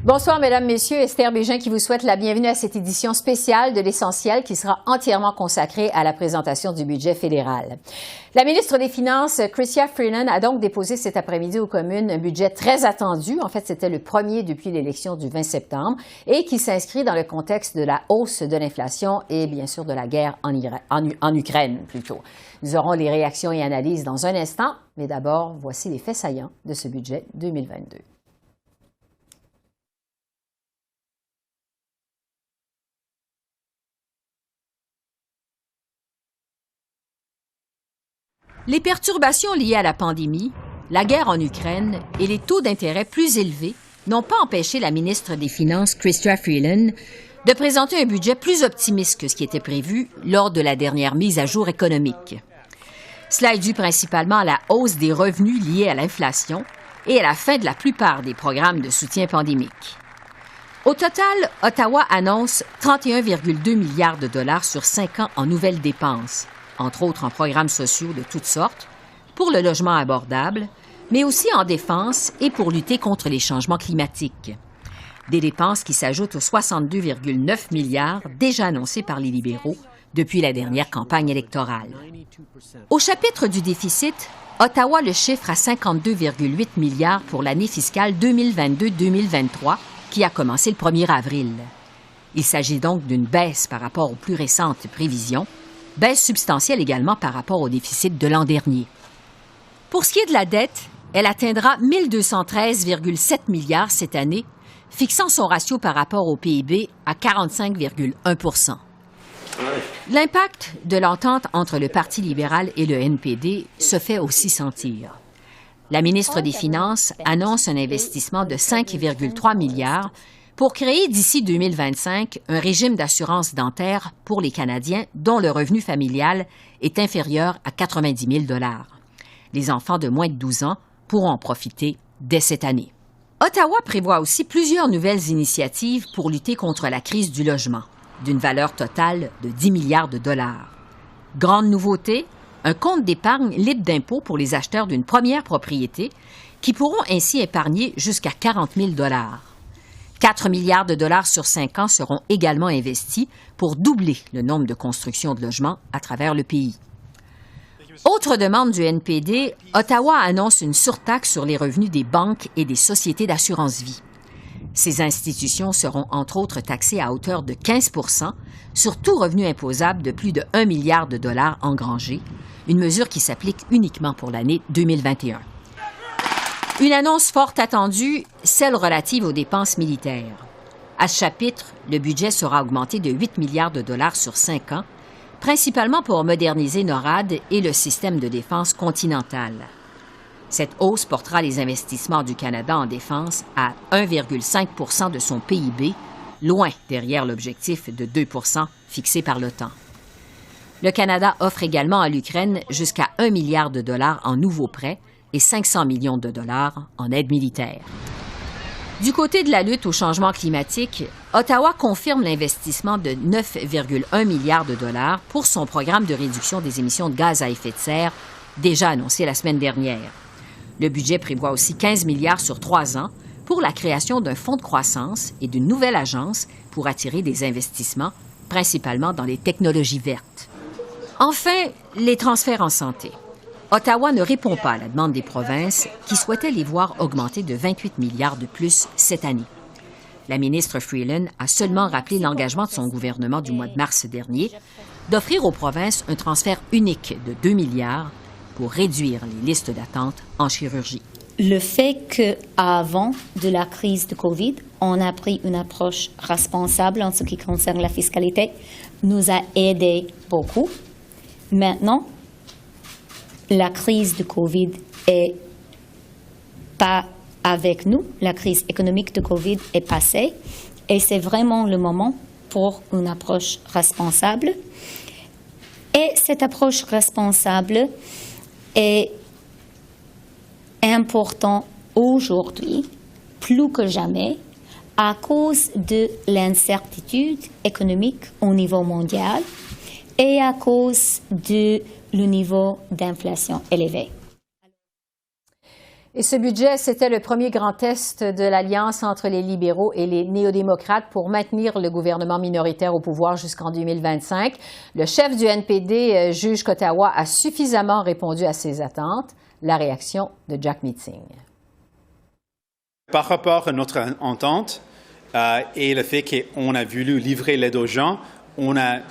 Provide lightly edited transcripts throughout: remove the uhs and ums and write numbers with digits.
Bonsoir, Mesdames, Messieurs. Esther Bégin qui vous souhaite la bienvenue à cette édition spéciale de l'Essentiel qui sera entièrement consacrée à la présentation du budget fédéral. La ministre des Finances, Chrystia Freeland, a donc déposé cet après-midi aux communes un budget très attendu. En fait, c'était le premier depuis l'élection du 20 septembre et qui s'inscrit dans le contexte de la hausse de l'inflation et bien sûr de la guerre en Ukraine plutôt. Nous aurons les réactions et analyses dans un instant, mais d'abord, voici les faits saillants de ce budget 2022. Les perturbations liées à la pandémie, la guerre en Ukraine et les taux d'intérêt plus élevés n'ont pas empêché la ministre des Finances, Chrystia Freeland, de présenter un budget plus optimiste que ce qui était prévu lors de la dernière mise à jour économique. Cela est dû principalement à la hausse des revenus liés à l'inflation et à la fin de la plupart des programmes de soutien pandémique. Au total, Ottawa annonce 31,2 milliards de dollars sur 5 ans en nouvelles dépenses, entre autres en programmes sociaux de toutes sortes, pour le logement abordable, mais aussi en défense et pour lutter contre les changements climatiques. Des dépenses qui s'ajoutent aux 62,9 milliards déjà annoncés par les libéraux depuis la dernière campagne électorale. Au chapitre du déficit, Ottawa le chiffre à 52,8 milliards pour l'année fiscale 2022-2023, qui a commencé le 1er avril. Il s'agit donc d'une baisse par rapport aux plus récentes prévisions, baisse substantielle également par rapport au déficit de l'an dernier. Pour ce qui est de la dette, elle atteindra 1 213,7 milliards cette année, fixant son ratio par rapport au PIB à 45,1 %. L'impact de l'entente entre le Parti libéral et le NPD se fait aussi sentir. La ministre des Finances annonce un investissement de 5,3 milliards pour créer d'ici 2025 un régime d'assurance dentaire pour les Canadiens dont le revenu familial est inférieur à 90 000 $. Les enfants de moins de 12 ans pourront en profiter dès cette année. Ottawa prévoit aussi plusieurs nouvelles initiatives pour lutter contre la crise du logement, d'une valeur totale de 10 milliards de dollars. Grande nouveauté, un compte d'épargne libre d'impôt pour les acheteurs d'une première propriété qui pourront ainsi épargner jusqu'à 40 000 $. 4 milliards de dollars sur 5 ans seront également investis pour doubler le nombre de constructions de logements à travers le pays. Autre demande du NPD, Ottawa annonce une surtaxe sur les revenus des banques et des sociétés d'assurance-vie. Ces institutions seront entre autres taxées à hauteur de 15 % sur tout revenu imposable de plus de 1 milliard de dollars engrangés, une mesure qui s'applique uniquement pour l'année 2021. Une annonce fort attendue, celle relative aux dépenses militaires. À ce chapitre, le budget sera augmenté de 8 milliards de dollars sur 5 ans, principalement pour moderniser NORAD et le système de défense continentale. Cette hausse portera les investissements du Canada en défense à 1,5 % de son PIB, loin derrière l'objectif de 2 % fixé par l'OTAN. Le Canada offre également à l'Ukraine jusqu'à 1 milliard de dollars en nouveaux prêts et 500 millions de dollars en aide militaire. Du côté de la lutte au changement climatique, Ottawa confirme l'investissement de 9,1 milliards de dollars pour son programme de réduction des émissions de gaz à effet de serre, déjà annoncé la semaine dernière. Le budget prévoit aussi 15 milliards sur 3 ans pour la création d'un fonds de croissance et d'une nouvelle agence pour attirer des investissements, principalement dans les technologies vertes. Enfin, les transferts en santé. Ottawa ne répond pas à la demande des provinces qui souhaitaient les voir augmenter de 28 milliards de plus cette année. La ministre Freeland a seulement rappelé l'engagement de son gouvernement du mois de mars dernier d'offrir aux provinces un transfert unique de 2 milliards pour réduire les listes d'attente en chirurgie. Le fait qu'avant de la crise de COVID, on a pris une approche responsable en ce qui concerne la fiscalité, nous a aidé beaucoup. Maintenant, la crise de COVID est pas avec nous. La crise économique de COVID est passée et c'est vraiment le moment pour une approche responsable. Et cette approche responsable est importante aujourd'hui, plus que jamais, à cause de l'incertitude économique au niveau mondial et à cause de le niveau d'inflation élevé. Et ce budget, c'était le premier grand test de l'alliance entre les libéraux et les néo-démocrates pour maintenir le gouvernement minoritaire au pouvoir jusqu'en 2025. Le chef du NPD juge qu'Ottawa a suffisamment répondu à ses attentes. La réaction de Jack Meeting. Par rapport à notre entente et le fait qu'on a voulu livrer l'aide aux gens, on a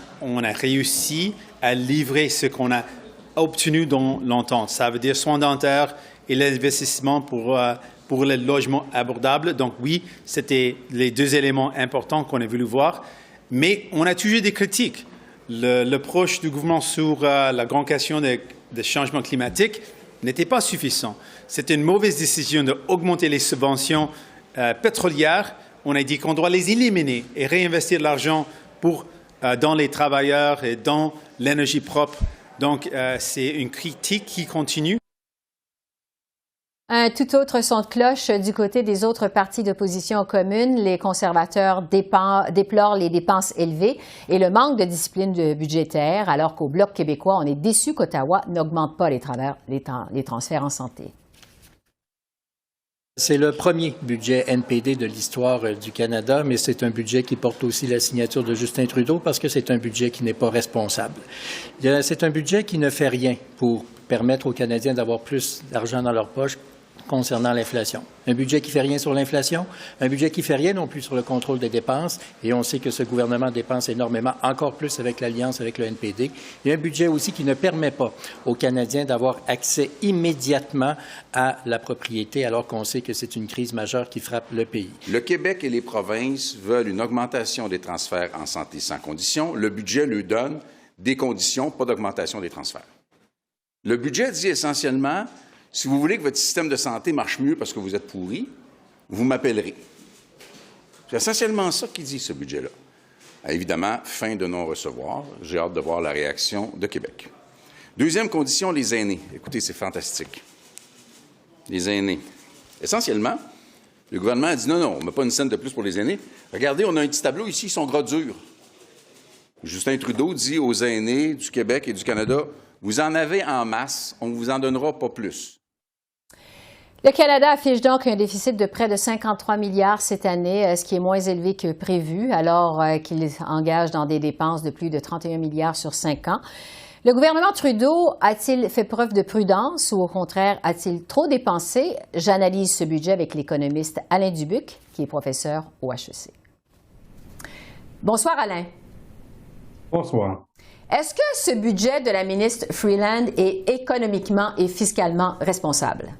réussi à livrer ce qu'on a obtenu dans l'entente. Ça veut dire soins dentaires et l'investissement pour le logement abordable. Donc oui, c'était les deux éléments importants qu'on a voulu voir. Mais on a toujours des critiques. L'approche du gouvernement sur la grande question des changements climatiques n'était pas suffisant. C'était une mauvaise décision d'augmenter les subventions pétrolières. On a dit qu'on doit les éliminer et réinvestir de l'argent dans les travailleurs et dans l'énergie propre. Donc, c'est une critique qui continue. Un tout autre son de cloche du côté des autres partis d'opposition communes. Les conservateurs déplorent les dépenses élevées et le manque de discipline budgétaire, alors qu'au Bloc québécois, on est déçu qu'Ottawa n'augmente pas les transferts en santé. C'est le premier budget NPD de l'histoire du Canada, mais c'est un budget qui porte aussi la signature de Justin Trudeau parce que c'est un budget qui n'est pas responsable. C'est un budget qui ne fait rien pour permettre aux Canadiens d'avoir plus d'argent dans leur poche concernant l'inflation. Un budget qui fait rien sur l'inflation, un budget qui fait rien non plus sur le contrôle des dépenses, et on sait que ce gouvernement dépense énormément, encore plus avec l'alliance avec le NPD, et un budget aussi qui ne permet pas aux Canadiens d'avoir accès immédiatement à la propriété, alors qu'on sait que c'est une crise majeure qui frappe le pays. Le Québec et les provinces veulent une augmentation des transferts en santé sans condition. Le budget lui donne des conditions, pas d'augmentation des transferts. Le budget dit essentiellement, si vous voulez que votre système de santé marche mieux parce que vous êtes pourri, vous m'appellerez. C'est essentiellement ça qu'il dit, ce budget-là. Évidemment, fin de non-recevoir. J'ai hâte de voir la réaction de Québec. Deuxième condition, les aînés. Écoutez, c'est fantastique. Les aînés. Essentiellement, le gouvernement a dit non, on ne met pas une scène de plus pour les aînés. Regardez, on a un petit tableau ici, ils sont gras durs. Justin Trudeau dit aux aînés du Québec et du Canada, vous en avez en masse, on ne vous en donnera pas plus. Le Canada affiche donc un déficit de près de 53 milliards cette année, ce qui est moins élevé que prévu, alors qu'il engage dans des dépenses de plus de 31 milliards sur 5 ans. Le gouvernement Trudeau a-t-il fait preuve de prudence ou au contraire a-t-il trop dépensé? J'analyse ce budget avec l'économiste Alain Dubuc, qui est professeur au HEC. Bonsoir Alain. Bonsoir. Est-ce que ce budget de la ministre Freeland est économiquement et fiscalement responsable?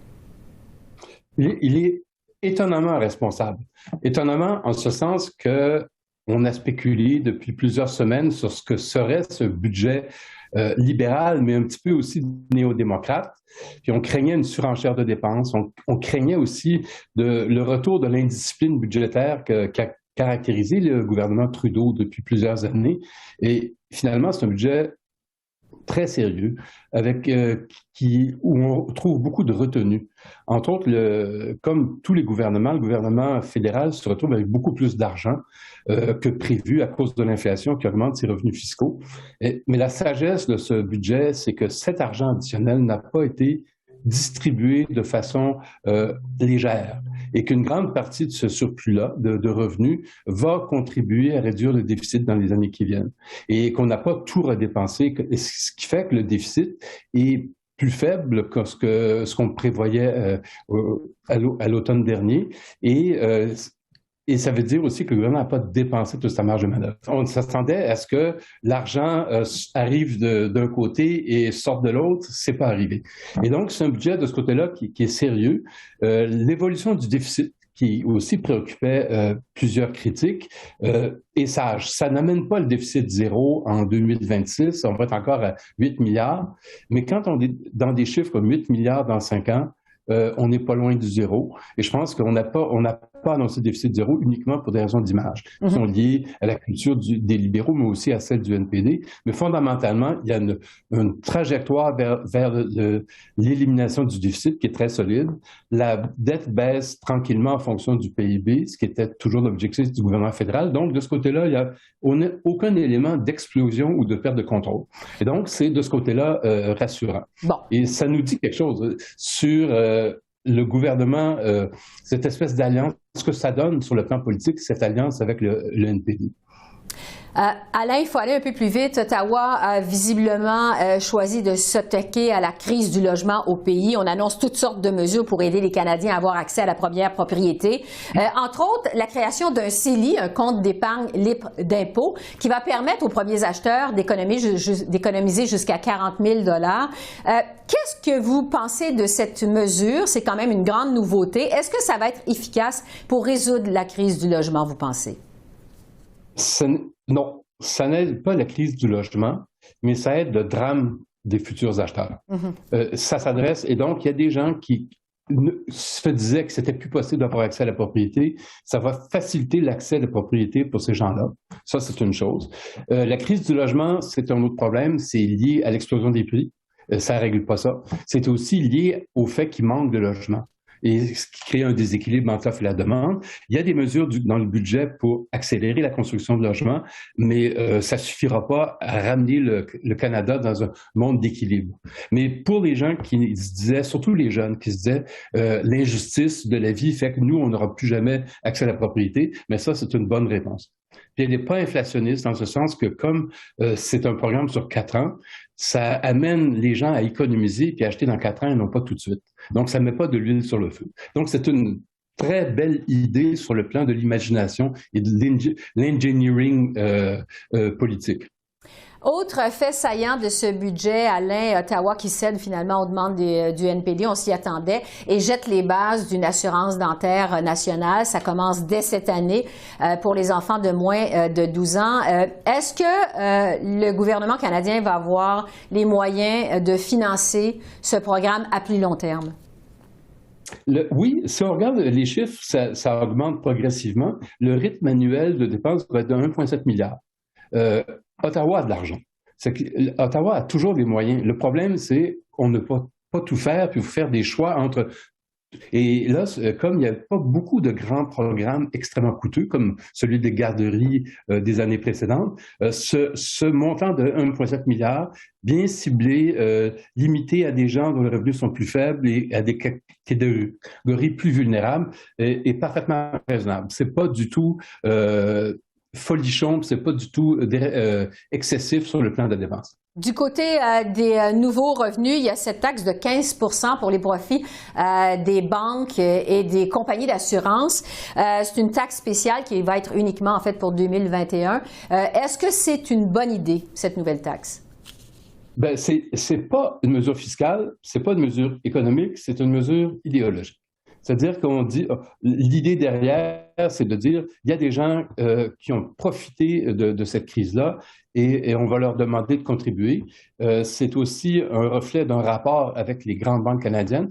Il est étonnamment responsable. Étonnamment en ce sens qu'on a spéculé depuis plusieurs semaines sur ce que serait ce budget libéral, mais un petit peu aussi néo-démocrate. Puis on craignait une surenchère de dépenses. On craignait aussi le retour de l'indiscipline budgétaire qu'a caractérisé le gouvernement Trudeau depuis plusieurs années. Et finalement, c'est un budget très sérieux, où on trouve beaucoup de retenues. Entre autres, comme tous les gouvernements, le gouvernement fédéral se retrouve avec beaucoup plus d'argent que prévu à cause de l'inflation qui augmente ses revenus fiscaux. Mais la sagesse de ce budget, c'est que cet argent additionnel n'a pas été distribué de façon légère et qu'une grande partie de ce surplus-là de revenus va contribuer à réduire le déficit dans les années qui viennent et qu'on n'a pas tout redépensé, ce qui fait que le déficit est plus faible que ce qu'on prévoyait à l'automne dernier et ça veut dire aussi que le gouvernement n'a pas dépensé toute sa marge de manœuvre. On s'attendait à ce que l'argent arrive d'un côté et sorte de l'autre. C'est pas arrivé. Et donc, c'est un budget de ce côté-là qui est sérieux. L'évolution du déficit, qui aussi préoccupait plusieurs critiques, est sage. Ça n'amène pas le déficit zéro en 2026. On va être encore à 8 milliards. Mais quand on est dans des chiffres comme 8 milliards dans 5 ans, on n'est pas loin du zéro. Et je pense qu'on n'a pas annoncé le déficit zéro uniquement pour des raisons d'image qui sont liées à la culture des libéraux, mais aussi à celle du NPD. Mais fondamentalement, il y a une trajectoire vers l'élimination du déficit qui est très solide. La dette baisse tranquillement en fonction du PIB, ce qui était toujours l'objectif du gouvernement fédéral. Donc, de ce côté-là, on n'a aucun élément d'explosion ou de perte de contrôle. Et donc, c'est de ce côté-là rassurant. Bon. Et ça nous dit quelque chose sur le gouvernement, cette espèce d'alliance, ce que ça donne sur le plan politique, cette alliance avec le NPD. Alain, il faut aller un peu plus vite. Ottawa a visiblement choisi de s'attaquer à la crise du logement au pays. On annonce toutes sortes de mesures pour aider les Canadiens à avoir accès à la première propriété. Entre autres, la création d'un CELI, un compte d'épargne libre d'impôt, qui va permettre aux premiers acheteurs d'économiser jusqu'à 40 000 Qu'est-ce que vous pensez de cette mesure? C'est quand même une grande nouveauté. Est-ce que ça va être efficace pour résoudre la crise du logement, vous pensez? Non, ça n'aide pas la crise du logement, mais ça aide le drame des futurs acheteurs. Ça s'adresse, et donc il y a des gens qui se disaient que c'était plus possible d'avoir accès à la propriété. Ça va faciliter l'accès à la propriété pour ces gens-là. Ça, c'est une chose. La crise du logement, c'est un autre problème. C'est lié à l'explosion des prix. Ça ne règle pas ça. C'est aussi lié au fait qu'il manque de logements, et ce qui crée un déséquilibre entre l'offre et la demande. Il y a des mesures dans le budget pour accélérer la construction de logements, mais ça ne suffira pas à ramener le Canada dans un monde d'équilibre. Mais pour les gens qui se disaient, surtout les jeunes, qui se disaient l'injustice de la vie fait que nous, on n'aura plus jamais accès à la propriété, mais ça, c'est une bonne réponse. Puis elle n'est pas inflationniste dans ce sens que comme c'est un programme sur 4 ans, ça amène les gens à économiser puis à acheter dans 4 ans et non pas tout de suite. Donc, ça ne met pas de l'huile sur le feu. Donc, c'est une très belle idée sur le plan de l'imagination et de l'engineering politique. Autre fait saillant de ce budget, Alain, Ottawa qui cède finalement aux demandes du NPD, on s'y attendait, et jette les bases d'une assurance dentaire nationale. Ça commence dès cette année pour les enfants de moins de 12 ans. Est-ce que le gouvernement canadien va avoir les moyens de financer ce programme à plus long terme? Oui, si on regarde les chiffres, ça augmente progressivement. Le rythme annuel de dépenses va être de 1,7 milliard. Ottawa a de l'argent. Ottawa a toujours des moyens. Le problème, c'est qu'on ne peut pas tout faire, puis faire des choix entre... Et là, comme il n'y a pas beaucoup de grands programmes extrêmement coûteux, comme celui des garderies des années précédentes, ce montant de 1,7 milliard, bien ciblé, limité à des gens dont les revenus sont plus faibles et à des catégories plus vulnérables, est parfaitement raisonnable. C'est pas du tout... folichon, c'est pas du tout excessif sur le plan de la dépense. Du côté des nouveaux revenus, il y a cette taxe de 15 % pour les profits des banques et des compagnies d'assurance. C'est une taxe spéciale qui va être uniquement en fait pour 2021. Est-ce que c'est une bonne idée, cette nouvelle taxe? Ben, c'est pas une mesure fiscale, c'est pas une mesure économique, c'est une mesure idéologique. C'est-à-dire qu'on dit, l'idée derrière, c'est de dire, il y a des gens qui ont profité de cette crise-là et on va leur demander de contribuer. C'est aussi un reflet d'un rapport avec les grandes banques canadiennes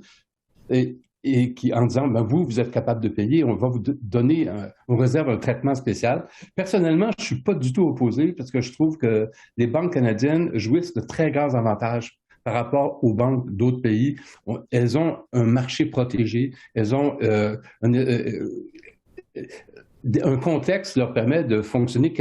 et qui, en disant, ben vous êtes capable de payer, on va vous donner, on réserve un traitement spécial. Personnellement, je suis pas du tout opposé parce que je trouve que les banques canadiennes jouissent de très grands avantages par rapport aux banques d'autres pays. Elles ont un marché protégé, elles ont un contexte qui leur permet de fonctionner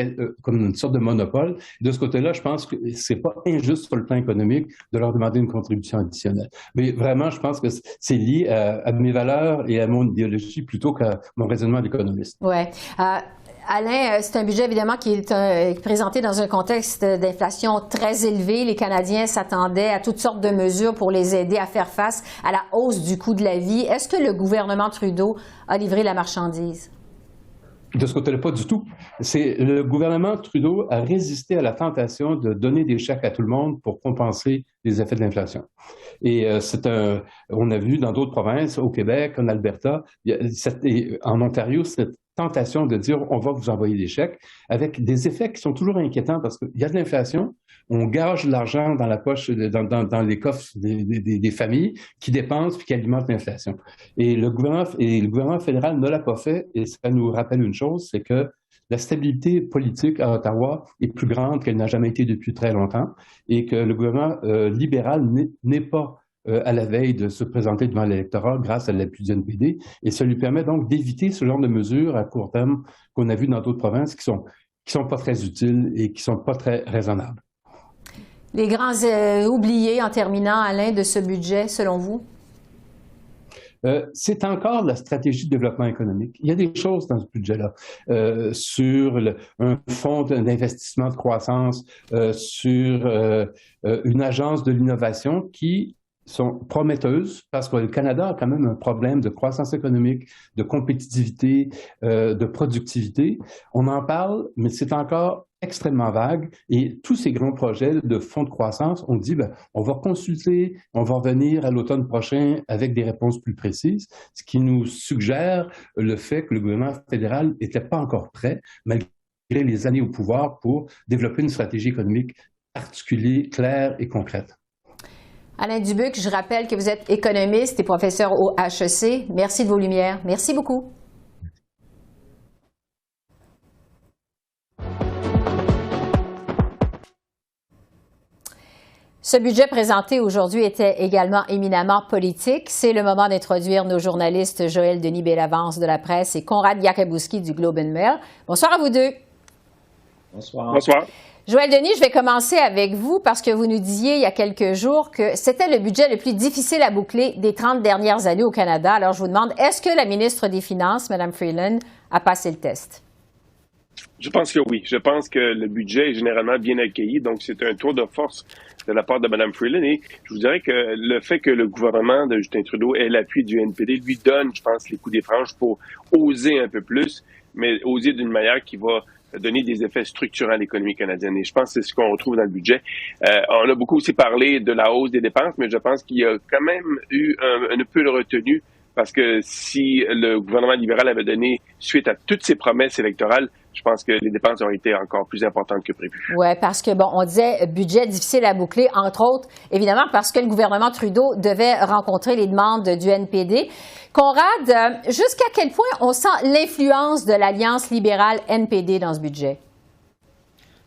comme une sorte de monopole. De ce côté-là, je pense que c'est pas injuste sur le plan économique de leur demander une contribution additionnelle. Mais vraiment, je pense que c'est lié à mes valeurs et à mon idéologie plutôt qu'à mon raisonnement d'économiste. Ouais. Alain, c'est un budget évidemment qui est présenté dans un contexte d'inflation très élevé. Les Canadiens s'attendaient à toutes sortes de mesures pour les aider à faire face à la hausse du coût de la vie. Est-ce que le gouvernement Trudeau a livré la marchandise? De ce côté-là, pas du tout. Le gouvernement Trudeau a résisté à la tentation de donner des chèques à tout le monde pour compenser les effets de l'inflation. Et on a vu dans d'autres provinces, au Québec, en Alberta, en Ontario, cette tentation de dire on va vous envoyer des chèques avec des effets qui sont toujours inquiétants parce qu'il y a de l'inflation, on gage de l'argent dans la poche, dans les coffres des familles qui dépensent puis qui alimentent l'inflation. Et le gouvernement fédéral ne l'a pas fait et ça nous rappelle une chose, c'est que la stabilité politique à Ottawa est plus grande qu'elle n'a jamais été depuis très longtemps et que le gouvernement libéral n'est pas à la veille de se présenter devant l'électorat grâce à l'appui du NPD. Et ça lui permet donc d'éviter ce genre de mesures à court terme qu'on a vues dans d'autres provinces qui sont pas très utiles et qui sont pas très raisonnables. Les grands oubliés, en terminant, Alain, de ce budget, selon vous? c'est encore la stratégie de développement économique. Il y a des choses dans ce budget-là sur un fonds d'investissement de croissance, sur une agence de l'innovation qui sont prometteuses parce que le Canada a quand même un problème de croissance économique, de compétitivité, de productivité. On en parle, mais c'est encore extrêmement vague. Et tous ces grands projets de fonds de croissance, on dit, on va consulter, on va revenir à l'automne prochain avec des réponses plus précises, ce qui nous suggère le fait que le gouvernement fédéral n'était pas encore prêt, malgré les années au pouvoir, pour développer une stratégie économique articulée, claire et concrète. Alain Dubuc, je rappelle que vous êtes économiste et professeur au HEC. Merci de vos lumières. Merci beaucoup. Ce budget présenté aujourd'hui était également éminemment politique. C'est le moment d'introduire nos journalistes Joël Denis Bellavance de la presse et Conrad Yakabouski du Globe and Mail. Bonsoir à vous deux. Bonsoir. Bonsoir. Joël Denis, je vais commencer avec vous parce que vous nous disiez il y a quelques jours que c'était le budget le plus difficile à boucler des 30 dernières années au Canada. Alors, je vous demande, est-ce que la ministre des Finances, Mme Freeland, a passé le test? Je pense que oui. Je pense que le budget est généralement bien accueilli. Donc, c'est un tour de force de la part de Mme Freeland. Et je vous dirais que le fait que le gouvernement de Justin Trudeau ait l'appui du NPD lui donne, je pense, les coups des franges pour oser un peu plus, mais oser d'une manière qui va donner des effets structurants à l'économie canadienne. Et je pense que c'est ce qu'on retrouve dans le budget. On a beaucoup aussi parlé de la hausse des dépenses, mais je pense qu'il y a quand même eu un peu de retenue parce que si le gouvernement libéral avait donné suite à toutes ses promesses électorales, je pense que les dépenses auraient été encore plus importantes que prévu. Oui, parce que, on disait budget difficile à boucler, entre autres, évidemment, parce que le gouvernement Trudeau devait rencontrer les demandes du NPD. Conrad, jusqu'à quel point on sent l'influence de l'Alliance libérale NPD dans ce budget?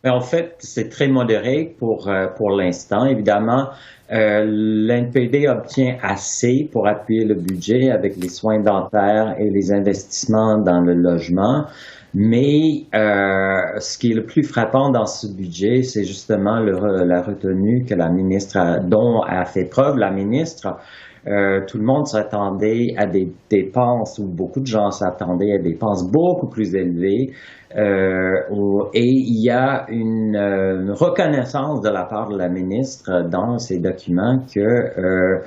Mais en fait, c'est très modéré pour l'instant. Évidemment, l'NPD obtient assez pour appuyer le budget avec les soins dentaires et les investissements dans le logement. Mais ce qui est le plus frappant dans ce budget, c'est justement la retenue que la ministre dont a fait preuve la ministre. Tout le monde s'attendait à des dépenses, ou beaucoup de gens s'attendaient à des dépenses beaucoup plus élevées. Et il y a une reconnaissance de la part de la ministre dans ces documents que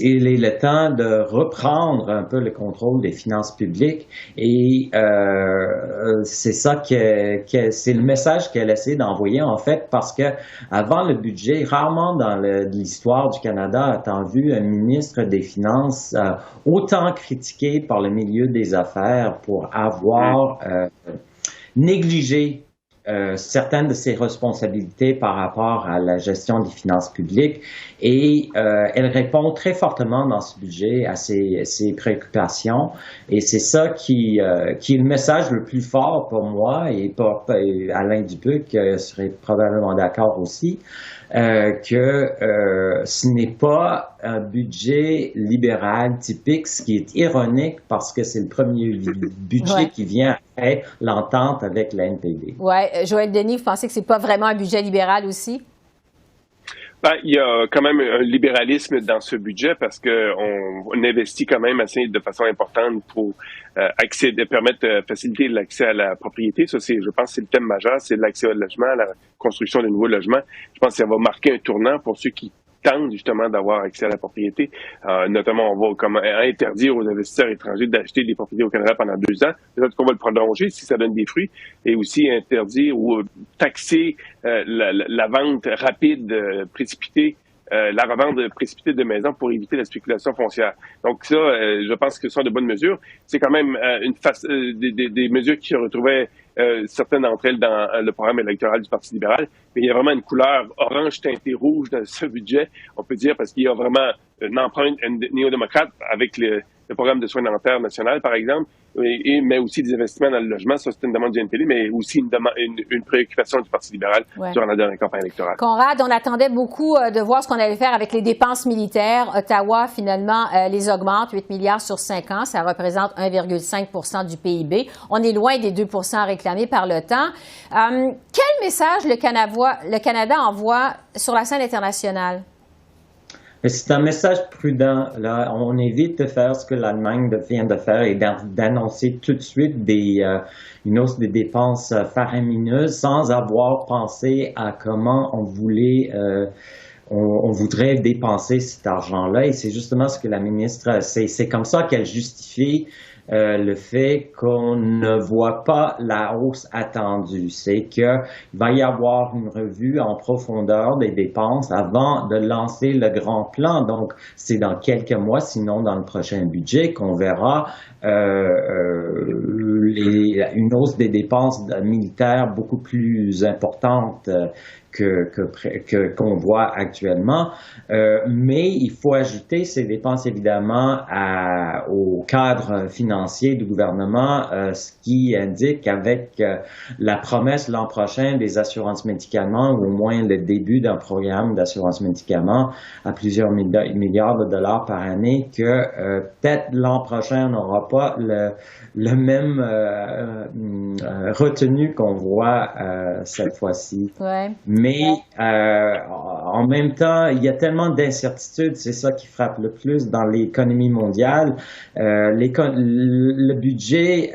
il est le temps de reprendre un peu le contrôle des finances publiques et c'est ça c'est le message qu'elle essaie d'envoyer en fait parce que avant le budget, rarement dans l'histoire du Canada a-t-on vu un ministre des Finances autant critiqué par le milieu des affaires pour avoir négligé certaines de ses responsabilités par rapport à la gestion des finances publiques et elle répond très fortement dans ce budget à ses préoccupations et c'est ça qui est le message le plus fort pour moi et pour Alain Dubuc serait probablement d'accord aussi que ce n'est pas un budget libéral typique, ce qui est ironique parce que c'est le premier budget qui vient après l'entente avec la NPD. Oui. Joël Denis, vous pensez que c'est pas vraiment un budget libéral aussi? Il y a quand même un libéralisme dans ce budget parce qu'on investit quand même assez de façon importante pour faciliter l'accès à la propriété. Ça, je pense que c'est le thème majeur, c'est l'accès au logement, la construction de nouveaux logements. Je pense que ça va marquer un tournant pour ceux qui tentent justement d'avoir accès à la propriété. Notamment, on va interdire aux investisseurs étrangers d'acheter des propriétés au Canada pendant 2 ans. Peut-être qu'on va le prolonger si ça donne des fruits. Et aussi interdire ou taxer la vente rapide, précipitée, la revente précipitée de maisons pour éviter la spéculation foncière. Donc ça, je pense que ce sont de bonnes mesures. C'est quand même des mesures qui se retrouvaient certaines d'entre elles dans le programme électoral du Parti libéral, mais il y a vraiment une couleur orange teintée rouge dans ce budget, on peut dire, parce qu'il y a vraiment une empreinte néo-démocrate avec le programme de soins dentaires national, par exemple, mais aussi des investissements dans le logement. Ça, c'est une demande du NPD, mais aussi une préoccupation du Parti libéral durant la dernière campagne électorale. Conrad, on attendait beaucoup de voir ce qu'on allait faire avec les dépenses militaires. Ottawa, finalement, les augmente, 8 milliards sur 5 ans. Ça représente 1,5 du PIB. On est loin des 2 réclamés par l'OTAN. Quel message le Canada envoie sur la scène internationale? Mais c'est un message prudent. Là, on évite de faire ce que l'Allemagne vient de faire et d'annoncer tout de suite une hausse des dépenses faramineuses sans avoir pensé à comment on voudrait dépenser cet argent-là. Et c'est justement ce que la ministre, c'est comme ça qu'elle justifie le fait qu'on ne voit pas la hausse attendue. C'est qu'il va y avoir une revue en profondeur des dépenses avant de lancer le grand plan. Donc, c'est dans quelques mois, sinon dans le prochain budget, qu'on verra une hausse des dépenses militaires beaucoup plus importante qu'on voit actuellement. Mais il faut ajouter ces dépenses évidemment au cadre financier du gouvernement, ce qui indique qu'avec la promesse l'an prochain des assurances médicaments, ou au moins le début d'un programme d'assurance médicaments à plusieurs milliards de dollars par année, que peut-être l'an prochain on n'aura pas le même retenu qu'on voit cette fois-ci. Ouais. Mais en même temps, il y a tellement d'incertitudes, c'est ça qui frappe le plus dans l'économie mondiale. Le budget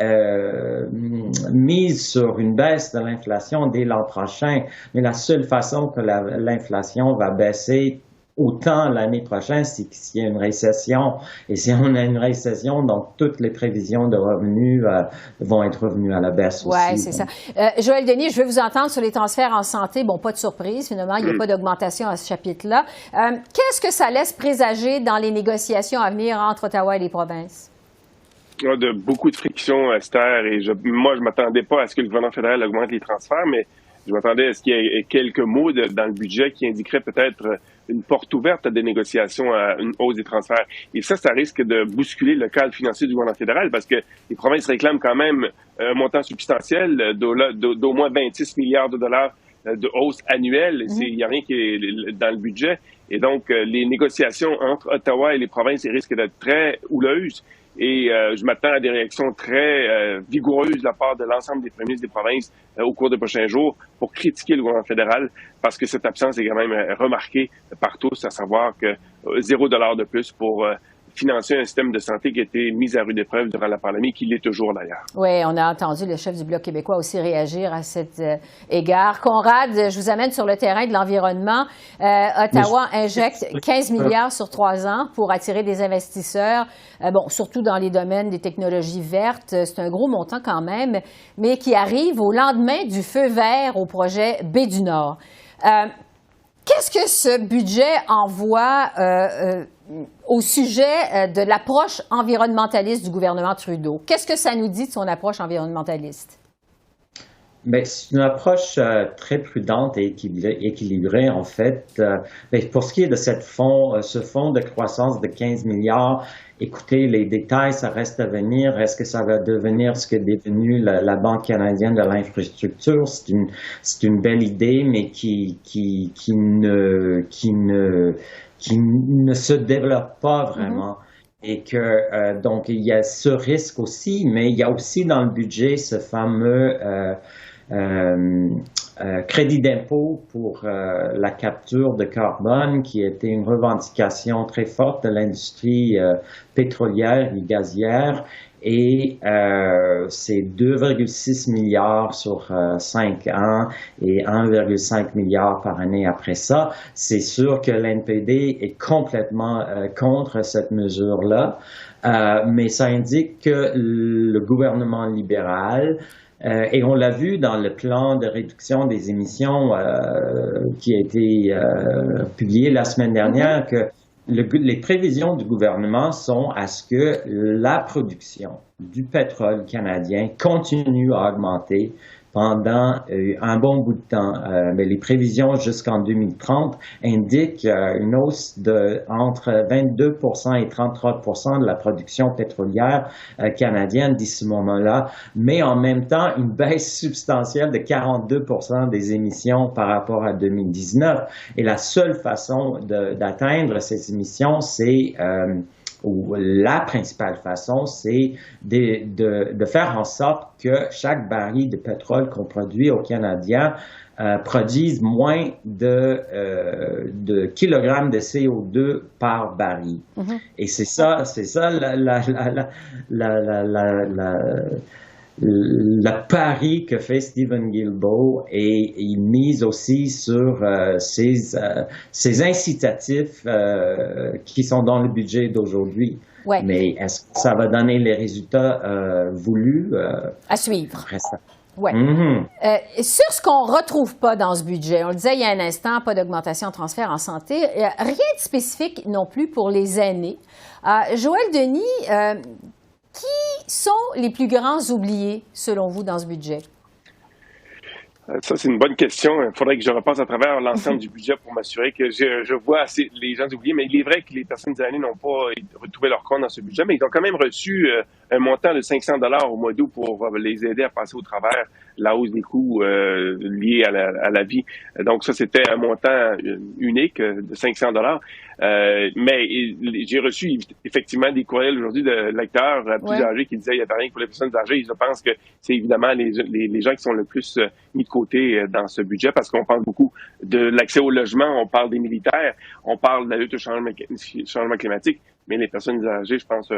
mise sur une baisse de l'inflation dès l'an prochain, mais la seule façon que l'inflation va baisser autant l'année prochaine, c'est s'il y a une récession. Et si on a une récession, donc toutes les prévisions de revenus vont être revenues à la baisse aussi. Oui, c'est ça. Joël Denis, je veux vous entendre sur les transferts en santé. Bon, pas de surprise, finalement, il n'y a pas d'augmentation à ce chapitre-là. Qu'est-ce que ça laisse présager dans les négociations à venir entre Ottawa et les provinces? Il y a beaucoup de frictions, Esther, et moi, je m'attendais pas à ce que le gouvernement fédéral augmente les transferts, mais je m'attendais à ce qu'il y ait quelques mots dans le budget qui indiqueraient peut-être une porte ouverte à des négociations, à une hausse des transferts. Et ça risque de bousculer le cadre financier du gouvernement fédéral parce que les provinces réclament quand même un montant substantiel d'au moins 26 milliards de dollars de hausse annuelle. Il n'y a rien qui est dans le budget. Et donc, les négociations entre Ottawa et les provinces risquent d'être très houleuses. Et je m'attends à des réactions très vigoureuses de la part de l'ensemble des premiers ministres des provinces au cours des prochains jours pour critiquer le gouvernement fédéral parce que cette absence est quand même remarquée par tous, à savoir que $0 de plus pour financer un système de santé qui a été mis à rude épreuve durant la pandémie, qui l'est toujours d'ailleurs. Oui, on a entendu le chef du Bloc québécois aussi réagir à cet égard. Conrad, je vous amène sur le terrain de l'environnement. Ottawa injecte 15 milliards sur 3 ans pour attirer des investisseurs, surtout dans les domaines des technologies vertes. C'est un gros montant quand même, mais qui arrive au lendemain du feu vert au projet Baie du Nord. Qu'est-ce que ce budget envoie au sujet de l'approche environnementaliste du gouvernement Trudeau? Qu'est-ce que ça nous dit de son approche environnementaliste? Bien, c'est une approche très prudente et équilibrée, en fait. Pour ce qui est de ce fonds de croissance de 15 milliards, écoutez, les détails, ça reste à venir. Est-ce que ça va devenir ce qu'est devenu la Banque canadienne de l'infrastructure? C'est une belle idée, mais qui ne se développe pas vraiment. Et que donc il y a ce risque aussi, mais il y a aussi dans le budget ce fameux crédit d'impôt pour la capture de carbone, qui était une revendication très forte de l'industrie pétrolière et gazière. Et c'est 2,6 milliards sur 5 ans et 1,5 milliard par année après ça. C'est sûr que l'NPD est complètement contre cette mesure-là, mais ça indique que le gouvernement libéral, et on l'a vu dans le plan de réduction des émissions qui a été publié la semaine dernière, que les prévisions du gouvernement sont à ce que la production du pétrole canadien continue à augmenter pendant un bon bout de temps. Mais les prévisions jusqu'en 2030 indiquent une hausse de entre 22% et 33% de la production pétrolière canadienne d'ici ce moment-là, mais en même temps une baisse substantielle de 42% des émissions par rapport à 2019. Et la seule façon d'atteindre ces émissions, c'est ou la principale façon, c'est de faire en sorte que chaque baril de pétrole qu'on produit au Canada produisent moins de kilogrammes de CO2 par baril. Et c'est ça le pari que fait Steven Guilbeault, et il mise aussi sur ces incitatifs qui sont dans le budget d'aujourd'hui. Ouais. Mais est-ce que ça va donner les résultats voulus? À suivre. Ouais. Sur ce qu'on ne retrouve pas dans ce budget, on le disait il y a un instant, pas d'augmentation de transfert en santé, rien de spécifique non plus pour les aînés. Joël Denis, qui sont les plus grands oubliés, selon vous, dans ce budget? Ça, c'est une bonne question. Il faudrait que je repasse à travers l'ensemble du budget pour m'assurer que je vois assez les gens oubliés. Mais il est vrai que les personnes aînées n'ont pas retrouvé leur compte dans ce budget, mais ils ont quand même reçu un montant de 500 $ au mois d'août pour les aider à passer au travers la hausse des coûts liés à la vie. Donc ça, c'était un montant unique de 500 $. Mais j'ai reçu effectivement des courriels aujourd'hui de lecteurs plus âgés qui disaient il n'y a rien que pour les personnes âgées. Je pense que c'est évidemment les gens qui sont le plus mis de côté dans ce budget, parce qu'on parle beaucoup de l'accès au logement, on parle des militaires, on parle de la lutte au changement climatique, mais les personnes âgées, je pense,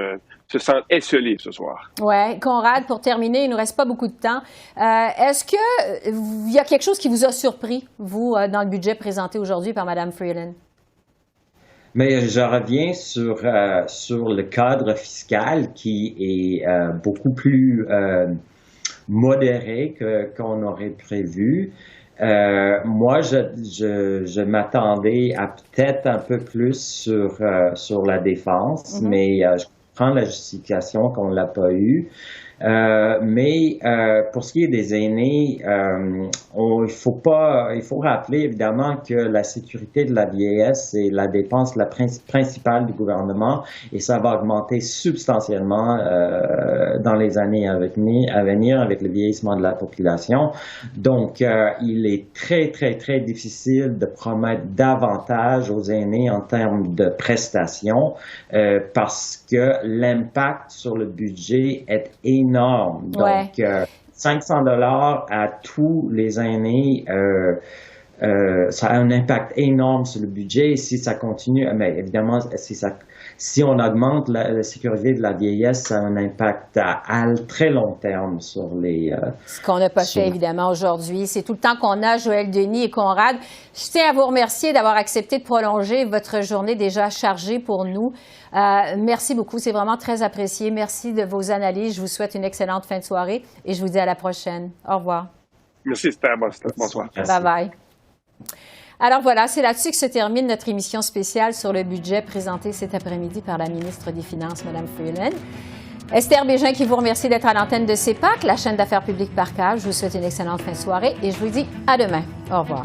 se sentent esselées ce soir. Oui. Conrad, pour terminer, il ne nous reste pas beaucoup de temps. Est-ce qu'il y a quelque chose qui vous a surpris, vous, dans le budget présenté aujourd'hui par Mme Freeland? Mais je reviens sur le cadre fiscal qui est beaucoup plus modéré qu'on aurait prévu. Moi, je m'attendais à peut-être un peu plus sur la défense, mais je comprends la justification qu'on l'a pas eue. Mais pour ce qui est des aînés, il faut rappeler évidemment que la sécurité de la vieillesse est la dépense la principale du gouvernement, et ça va augmenter substantiellement dans les années à venir avec le vieillissement de la population. Donc, il est très, très, très difficile de promettre davantage aux aînés en termes de prestations parce que l'impact sur le budget est énorme. Donc, 500 $ à tous les aînés, ça a un impact énorme sur le budget. Et si ça continue, mais évidemment, si on augmente la sécurité de la vieillesse, ça a un impact à très long terme sur les... Ce qu'on n'a pas fait, évidemment, aujourd'hui. C'est tout le temps qu'on a, Joël Denis et Conrad. Je tiens à vous remercier d'avoir accepté de prolonger votre journée déjà chargée pour nous. Merci beaucoup. C'est vraiment très apprécié. Merci de vos analyses. Je vous souhaite une excellente fin de soirée et je vous dis à la prochaine. Au revoir. Merci, Esther. Bonsoir. Bye-bye. Alors voilà, c'est là-dessus que se termine notre émission spéciale sur le budget présentée cet après-midi par la ministre des Finances, Mme Freeland. Esther Bégin qui vous remercie d'être à l'antenne de CEPAC, la chaîne d'affaires publiques par câble. Je vous souhaite une excellente fin de soirée et je vous dis à demain. Au revoir.